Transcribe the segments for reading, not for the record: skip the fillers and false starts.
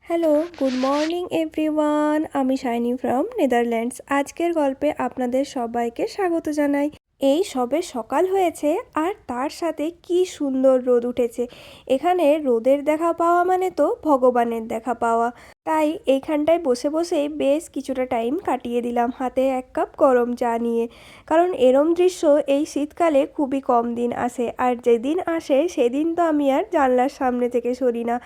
Hello, good morning everyone. আমি shiny from Netherlands. আজকের গল্পে আপনাদের সবাইকে স্বাগত জানাই। এই সবে সকাল হয়েছে আর তার সাথে কি সুন্দর রোদ উঠেছে। এখানে রোদের দেখা পাওয়া মানে তো ভগবানের দেখা পাওয়া। তাই এইখানটায় বসে বসেই বেশ কিছুটা টাইম কাটিয়ে দিলাম হাতে এক কাপ গরম চা নিয়ে। কারণ এরম দৃশ্য এই শীতকালে খুবই কম দিন আসে, আর যেদিন আসে সেদিন তো আমি আর জানলার সামনে থেকে সরি না।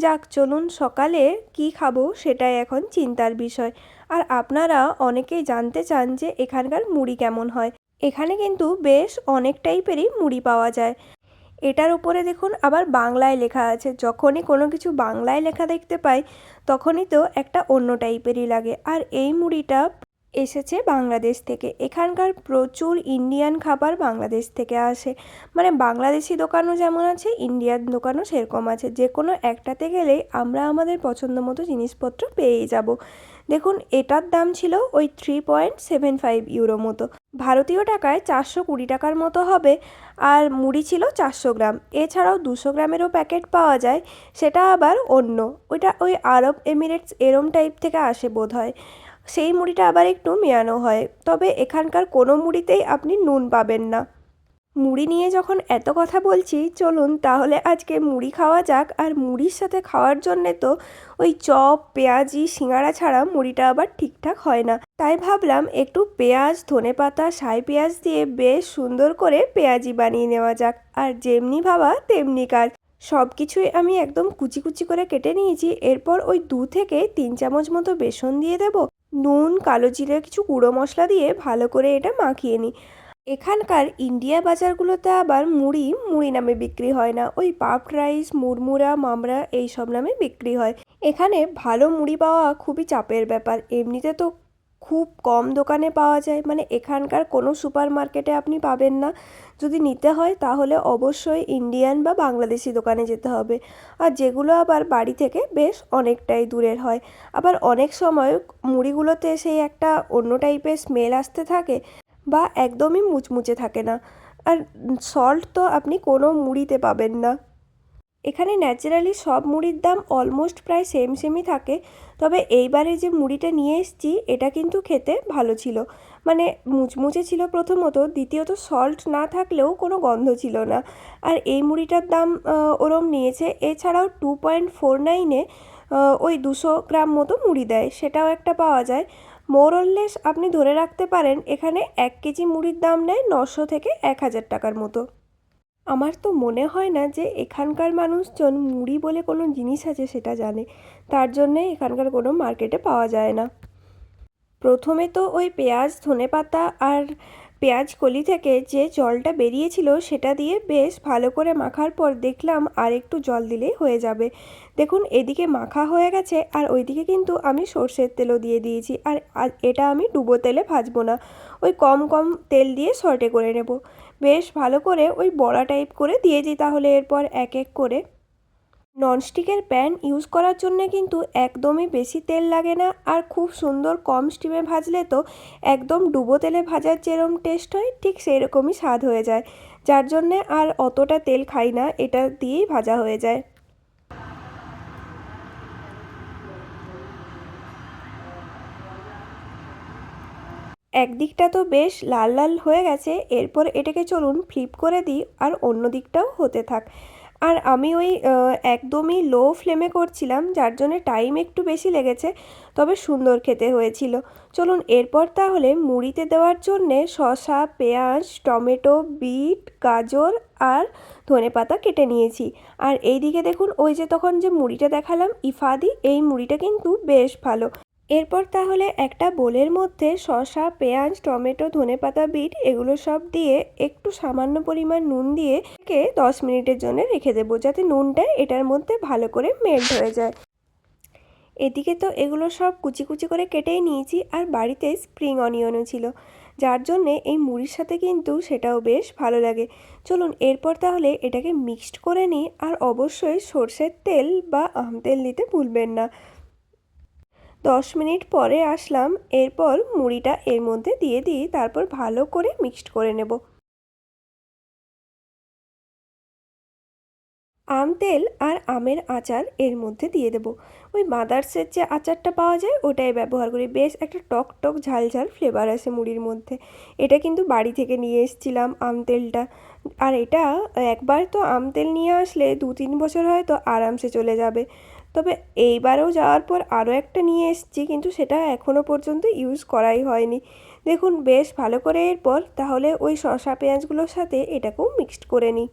যাক, চলুন সকালে কি খাবো সেটাই এখন চিন্তার বিষয়। আর আপনারা অনেকেই জানতে চান যে এখানকার মুড়ি কেমন হয়। এখানে কিন্তু বেশ অনেক টাইপেরই মুড়ি পাওয়া যায়। এটার উপরে দেখুন আবার বাংলায় লেখা আছে। যখনই কোনো কিছু বাংলায় লেখা দেখতে পাই তখনই তো একটা অন্য টাইপেরই লাগে। আর এই মুড়িটা এসেছে বাংলাদেশ থেকে। এখানকার প্রচুর ইন্ডিয়ান খাবার বাংলাদেশ থেকে আসে। মানে বাংলাদেশি দোকানও যেমন আছে, ইন্ডিয়ান দোকানও সেরকম আছে। যে কোনো একটাতে গেলেই আমরা আমাদের পছন্দ মতো জিনিসপত্র পেয়েই যাব। দেখুন, এটার দাম ছিল ওই 3.75 ইউরো মতো। ভারতীয় টাকায় 420 টাকার মতো হবে। আর মুড়ি ছিল 400 গ্রাম। এছাড়াও 200 গ্রামেরও প্যাকেট পাওয়া যায়, সেটা আবার অন্য। ওইটা ওই আরব এমিরেটস এরম টাইপ থেকে আসে বোধহয়। সেই মুড়িটা আবার একটু মেয়ানো হয়। তবে এখানকার কোনো মুড়িতেই আপনি নুন পাবেন না। মুড়ি নিয়ে যখন এত কথা বলছি, চলুন তাহলে আজকে মুড়ি খাওয়া যাক। আর মুড়ির সাথে খাওয়ার জন্যে তো ওই চপ, পেঁয়াজি, সিঙ্গাড়া ছাড়া মুড়িটা আবার ঠিকঠাক হয় না। তাই ভাবলাম একটু পেঁয়াজ, ধনেপাতা, সাই পেঁয়াজ দিয়ে বেশ সুন্দর করে পেঁয়াজি বানিয়ে নেওয়া যাক। আর যেমনি ভাবা তেমনি কাজ। সব কিছুই আমি একদম কুচি কুচি করে কেটে নিয়েছি। এরপর ওই 2 থেকে 3 চামচ মতো বেসন দিয়ে দেব। নুন, কালো জিরে, কিছু গুঁড়ো মশলা দিয়ে ভালো করে এটা মাখিয়ে নিই। এখানকার ইন্ডিয়া বাজারগুলোতে আবার মুড়ি মুড়ি নামে বিক্রি হয় না, ওই পাফড রাইস, মুড়মুড়া, মামড়া এইসব নামে বিক্রি হয়। এখানে ভালো মুড়ি পাওয়া খুবই চাপের ব্যাপার। এমনিতে তো খুব কম দোকানে পাওয়া যায়, মানে এখানকার কোনো সুপার মার্কেটে আপনি পাবেন না। যদি নিতে হয় তাহলে অবশ্যই ইন্ডিয়ান বা বাংলাদেশি দোকানে যেতে হবে। আর যেগুলো আবার বাড়ি থেকে বেশ অনেকটাই দূরের হয়। আবার অনেক সময় মুড়িগুলোতে সেই একটা অন্য টাইপের স্মেল আসতে থাকে, বা একদমই মুচমুচে থাকে না। আর সল্ট তো আপনি কোনো মুড়িতে পাবেন না। এখানে ন্যাচারালি সব মুড়ির দাম অলমোস্ট প্রায় সেম সেমই থাকে। তবে এইবারে যে মুড়িটা নিয়ে এসেছি এটা কিন্তু খেতে ভালো ছিল। মানে মুচমুচে ছিল প্রথমত, দ্বিতীয়ত সল্ট না থাকলেও কোনো গন্ধ ছিল না। আর এই মুড়িটার দাম ওরম নিয়েছে। এছাড়াও 2.49-এ ওই 200 গ্রাম মতো মুড়ি দেয়, সেটাও একটা পাওয়া যায়। মোরললেস আপনি ধরে রাখতে পারেন এখানে 1 কেজি মুড়ির দাম নেয় 900 থেকে 1000 টাকার মতো। আমার তো মনে হয় না যে এখানকার মানুষজন মুড়ি বলে কোনো জিনিস আছে সেটা জানে। তার জন্যে এখানকার কোনো মার্কেটে পাওয়া যায় না। প্রথমে তো ওই পেঁয়াজ, ধনেপাতা আর পেঁয়াজ কলি থেকে যে জলটা বেরিয়েছিল সেটা দিয়ে বেশ ভালো করে মাখার পর দেখলাম আর একটু জল দিলেই হয়ে যাবে। দেখুন, এদিকে মাখা হয়ে গেছে আর ওইদিকে কিন্তু আমি সর্ষের তেলও দিয়ে দিয়েছি। আর এটা আমি ডুবো তেলে ভাজবো না, ওই কম কম তেল দিয়ে সর্টে করে নেব। বেশ ভালো করে ওই বড়া টাইপ করে দিয়ে দিই তাহলে এরপর এক এক করে। ননস্টিকের প্যান ইউজ করার জন্যে কিন্তু একদমই বেশি তেল লাগে না। আর খুব সুন্দর কম স্টিমে ভাজলে তো একদম ডুবো তেলে ভাজার যেরকম টেস্ট হয় ঠিক সেই রকমই স্বাদ হয়ে যায়। যার জন্যে আর অতটা তেল খাই না, এটা দিয়েই ভাজা হয়ে যায়। একদিকটা তো বেশ লাল লাল হয়ে গেছে, এরপর এটাকে চলুন ফ্লিপ করে দিই আর অন্য দিকটাও হতে থাক। আর আমি ওই একদমই লো ফ্লেমে করছিলাম, যার জন্য টাইম একটু বেশি লেগেছে। তবে সুন্দর খেতে হয়েছিল। চলুন এরপর তাহলে মুড়িতে দেওয়ার জন্যে শসা, পেঁয়াজ, টমেটো, বিট, গাজর আর ধনেপাতা কেটে নিয়েছি। আর এই দিকে দেখুন, ওই যে তখন যে মুড়িটা দেখালাম ইফাদি, এই মুড়িটা কিন্তু বেশ ভালো। এরপর তাহলে একটা বোলের মধ্যে শসা, পেঁয়াজ, টমেটো, ধনেপাতা, বিট এগুলো সব দিয়ে একটু সামান্য পরিমাণ নুন দিয়ে 10 মিনিটের জন্য রেখে দেবো, যাতে নুনটা এটার মধ্যে ভালো করে মেল্ট হয়ে যায়। এদিকে তো এগুলো সব কুচি কুচি করে কেটেই নিয়েছি। আর বাড়িতে স্প্রিং অনিয়নও ছিল, যার জন্যে এই মুড়ির সাথে কিন্তু সেটাও বেশ ভালো লাগে। চলুন এরপর তাহলে এটাকে মিক্সড করে নিই। আর অবশ্যই সর্ষের তেল বা আম তেল দিতে ভুলবেন না। 10 মিনিট পরে আসলাম। এরপর মুড়িটা এর মধ্যে দিয়ে দিই, তারপর ভালো করে মিক্সড করে নেব। আম তেল আর আমের আচার এর মধ্যে দিয়ে দেবো। ওই মাদার্সের যে আচারটা পাওয়া যায় ওটাই ব্যবহার করি, বেশ একটা টক টক ঝাল ঝাল ফ্লেভার আসে মুড়ির মধ্যে। এটা কিন্তু বাড়ি থেকে নিয়ে এসেছিলাম আম তেলটা। আর এটা একবার তো আম তেল নিয়ে আসলে 2-3 বছর হয়তো আরামসে চলে যাবে। তবে এইবারেও যাওয়ার পর আরও একটা নিয়ে এসেছি, কিন্তু সেটা এখনও পর্যন্ত ইউজ করাই হয়নি। দেখুন বেশ ভালো করে এরপর তাহলে ওই শসা পেঁয়াজগুলোর সাথে এটাকেও মিক্সড করে নিই।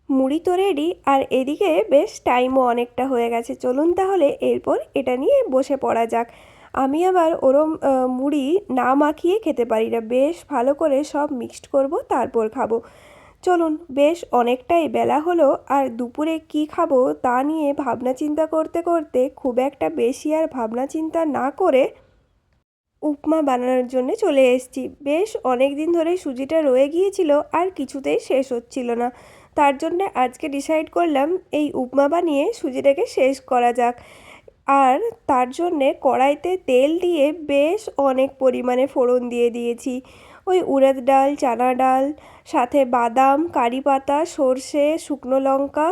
মুড়ি তো রেডি, আর এদিকে বেশ টাইমও অনেকটা হয়ে গেছে। চলুন তাহলে এরপর এটা নিয়ে বসে পড়া যাক। আমি আবার ওরম মুড়ি না মাখিয়ে খেতে পারি না, বেশ ভালো করে সব মিক্সড করব তারপর খাবো। চলুন, বেশ অনেকটাই বেলা হলো, আর দুপুরে কি খাবো তা নিয়ে ভাবনা চিন্তা করতে করতে খুব একটা বেশি আর ভাবনা চিন্তা না করে উপমা বানানোর জন্য চলে এসেছি। বেশ অনেক দিন ধরে সুজিটা রয়ে গিয়েছিল আর কিছুতেই শেষ হচ্ছিল না। তার জন্য আজকে ডিসাইড করলাম এই উপমা বানিয়ে সুজিটাকে শেষ করা যাক। আর তার জন্যে কড়াইতে তেল দিয়ে বেশ অনেক পরিমাণে ফোড়ন দিয়ে দিয়েছি। ওই উড়দ ডাল, চানা ডাল, সাথে বাদাম, কারি পাতা, সর্ষে, শুকনো লঙ্কা।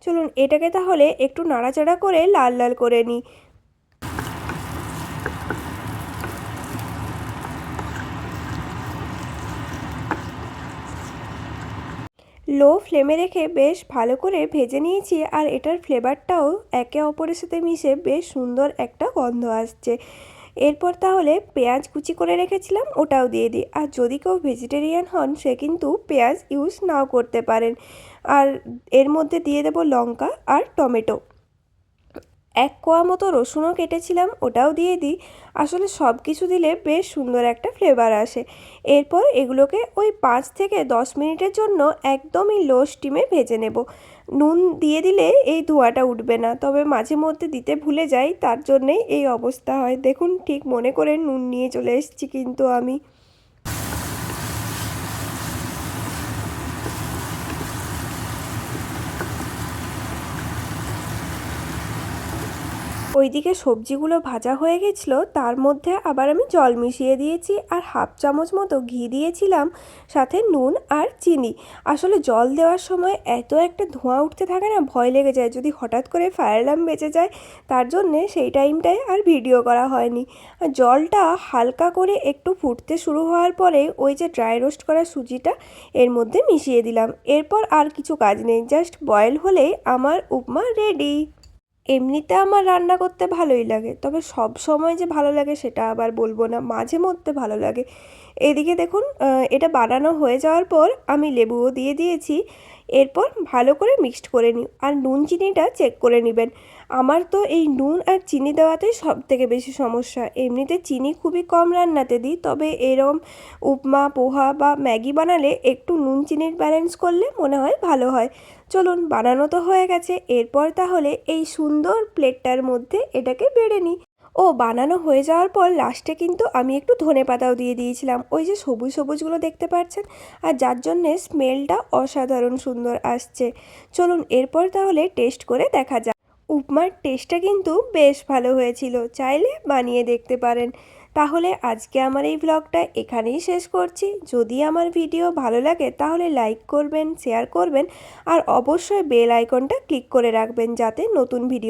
চলুন এটাকে তাহলে একটু নাড়াচাড়া করে লাল লাল করে নিই। লো ফ্লেমে রেখে বেশ ভালো করে ভেজে নিয়েছি, আর এটার ফ্লেভারটাও একে অপরের সাথে মিশে বেশ সুন্দর একটা গন্ধ আসছে। এরপর তাহলে পেঁয়াজ কুচি করে রেখেছিলাম ওটাও দিয়ে দিই। আর যদি কেউ ভেজিটেরিয়ান হন সে কিন্তু পেঁয়াজ ইউজ নাও করতে পারেন। আর এর মধ্যে দিয়ে দেব লঙ্কা আর টমেটো। 1 কোয়া মতো রসুনও কেটেছিলাম ওটাও দিয়ে দিই। আসলে সব কিছু দিলে বেশ সুন্দর একটা ফ্লেভার আসে। এরপর এগুলোকে ওই 5 থেকে 10 মিনিটের জন্য একদমই লো স্টিমে ভেজে নেব। নুন দিয়ে দিলে এই ধোঁয়াটা উঠবে না, তবে মাঝে মধ্যে দিতে ভুলে যাই, তার জন্যেই এই অবস্থা হয়। দেখুন ঠিক মনে করে নুন নিয়ে চলে এসেছি কিন্তু আমি। ওইদিকে সবজিগুলো ভাজা হয়ে গেছিলো, তার মধ্যে আবার আমি জল মিশিয়ে দিয়েছি আর 1/2 চামচ মতো ঘি দিয়েছিলাম, সাথে নুন আর চিনি। আসলে জল দেওয়ার সময় এত একটা ধোঁয়া উঠতে থাকে না, ভয় লেগে যায় যদি হঠাৎ করে ফায়ার অ্যালার্ম বেজে যায়। তার জন্যে সেই টাইমটায় আর ভিডিও করা হয়নি। আর জলটা হালকা করে একটু ফুটতে শুরু হওয়ার পরে ওই যে ড্রাই রোস্ট করা সুজিটা এর মধ্যে মিশিয়ে দিলাম। এরপর আর কিছু কাজ নেই, জাস্ট বয়েল হলেই আমার উপমা রেডি। এমনিতে আমার রান্না করতে ভালোই লাগে, তবে সব সময় যে ভালো লাগে সেটা আবার বলবো না, মাঝে মধ্যে ভালো লাগে। এদিকে দেখুন এটা বানানো হয়ে যাওয়ার পর আমি লেবুও দিয়ে দিয়েছি। এরপর ভালো করে মিক্সড করে নিই, আর নুন চিনিটা চেক করে নেবেন। আমার তো এই নুন আর চিনি দেওয়াতেই সব থেকে বেশি সমস্যা। এমনিতে চিনি খুবই কম রান্নাতে দিই, তবে এরম উপমা, পোহা বা ম্যাগি বানালে একটু নুন চিনির ব্যালেন্স করলে মনে হয় ভালো হয়। চলুন বানানো তো হয়ে গেছে, এরপর তাহলে এই সুন্দর প্লেটটার মধ্যে এটাকে বেড়ে নিই। ও বানানো হয়ে যাওয়ার পর লাস্টে কিন্তু আমি একটু ধনেপাতাও দিয়ে দিয়েছিলাম, ওই যে সবুজ সবুজগুলো দেখতে পাচ্ছেন, আর যার জন্যে স্মেলটা অসাধারণ সুন্দর আসছে। চলুন এরপর তাহলে টেস্ট করে দেখা যাক। উপমার টেস্টটা কিন্তু বেশ ভালো হয়েছিল, চাইলে বানিয়ে দেখতে পারেন। তাহলে আজকে আমার এই ব্লগটা এখানেই শেষ করছি। যদি আমার ভিডিও ভালো লাগে তাহলে লাইক করবেন, শেয়ার করবেন, আর অবশ্যই বেল আইকনটা ক্লিক করে রাখবেন যাতে নতুন ভিডিও